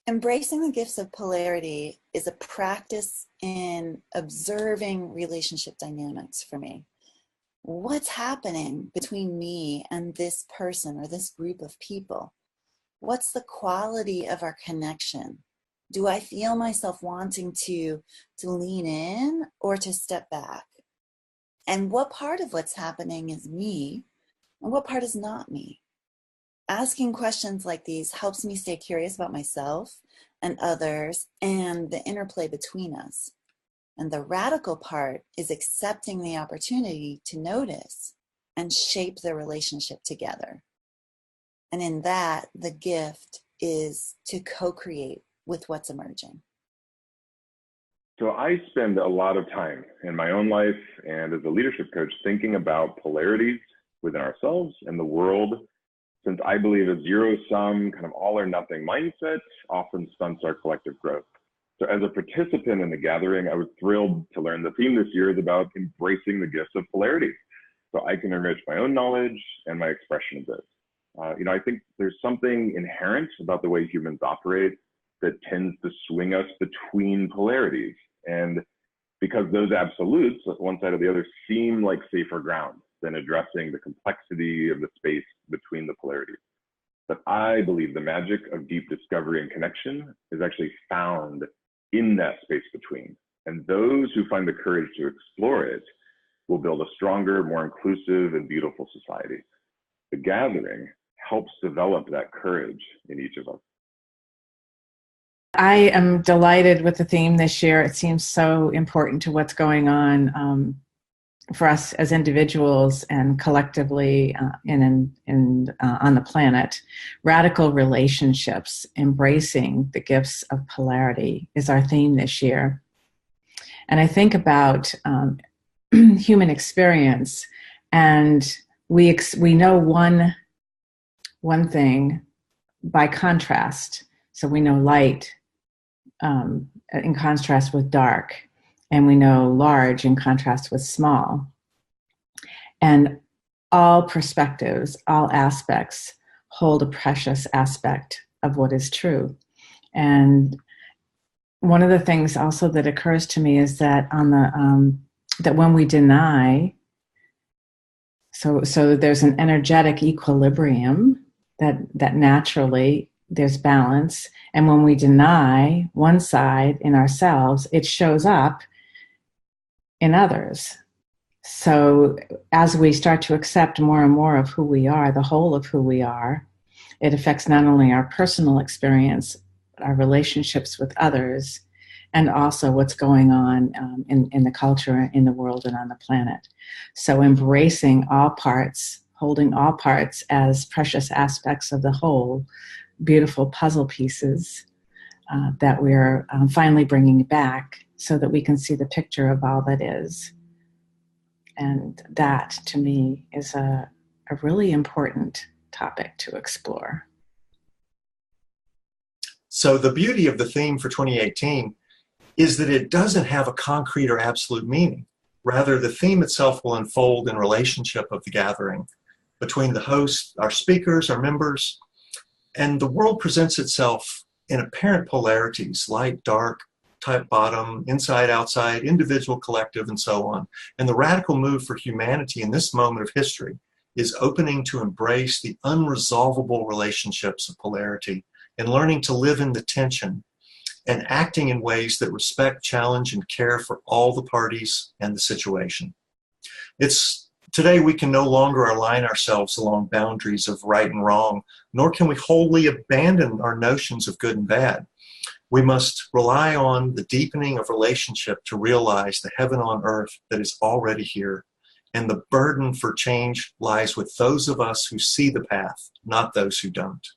Embracing the gifts of polarity is a practice in observing relationship dynamics for me. What's happening between me and this person or this group of people? What's the quality of our connection? Do I feel myself wanting to lean in or to step back? And what part of what's happening is me and what part is not me? Asking questions like these helps me stay curious about myself and others and the interplay between us. And the radical part is accepting the opportunity to notice and shape the relationship together. And in that, the gift is to co-create with what's emerging. So I spend a lot of time in my own life and as a leadership coach thinking about polarities within ourselves and the world, since I believe a zero-sum, kind of all-or-nothing mindset often stunts our collective growth. So as a participant in the gathering, I was thrilled to learn the theme this year is about embracing the gifts of polarity, so I can enrich my own knowledge and my expression of this. I think there's something inherent about the way humans operate that tends to swing us between polarities. And because those absolutes, one side or the other, seem like safer ground than addressing the complexity of the space between the polarities. But I believe the magic of deep discovery and connection is actually found in that space between. And those who find the courage to explore it will build a stronger, more inclusive and beautiful society. The gathering helps develop that courage in each of us. I am delighted with the theme this year. It seems so important to what's going on for us as individuals and collectively on the planet. Radical relationships, embracing the gifts of polarity is our theme this year. And I think about human experience, and we know one thing by contrast. So we know light in contrast with dark, and we know large in contrast with small. And all perspectives, all aspects hold a precious aspect of what is true. And one of the things also that occurs to me is that that when we deny, so there's an energetic equilibrium that naturally there's balance. And when we deny one side in ourselves, it shows up in others. So as we start to accept more and more of who we are, the whole of who we are, it affects not only our personal experience, but our relationships with others, and also what's going on in the culture, in the world, and on the planet. So embracing all parts, holding all parts as precious aspects of the whole, beautiful puzzle pieces that we're finally bringing back so that we can see the picture of all that is. And that, to me, is a really important topic to explore. So the beauty of the theme for 2018 is that it doesn't have a concrete or absolute meaning. Rather, the theme itself will unfold in relationship of the gathering between the host, our speakers, our members, and the world presents itself in apparent polarities, light, dark, top, bottom, inside, outside, individual, collective, and so on. And the radical move for humanity in this moment of history is opening to embrace the unresolvable relationships of polarity and learning to live in the tension and acting in ways that respect, challenge, and care for all the parties and the situation. Today, we can no longer align ourselves along boundaries of right and wrong, nor can we wholly abandon our notions of good and bad. We must rely on the deepening of relationship to realize the heaven on earth that is already here. And the burden for change lies with those of us who see the path, not those who don't.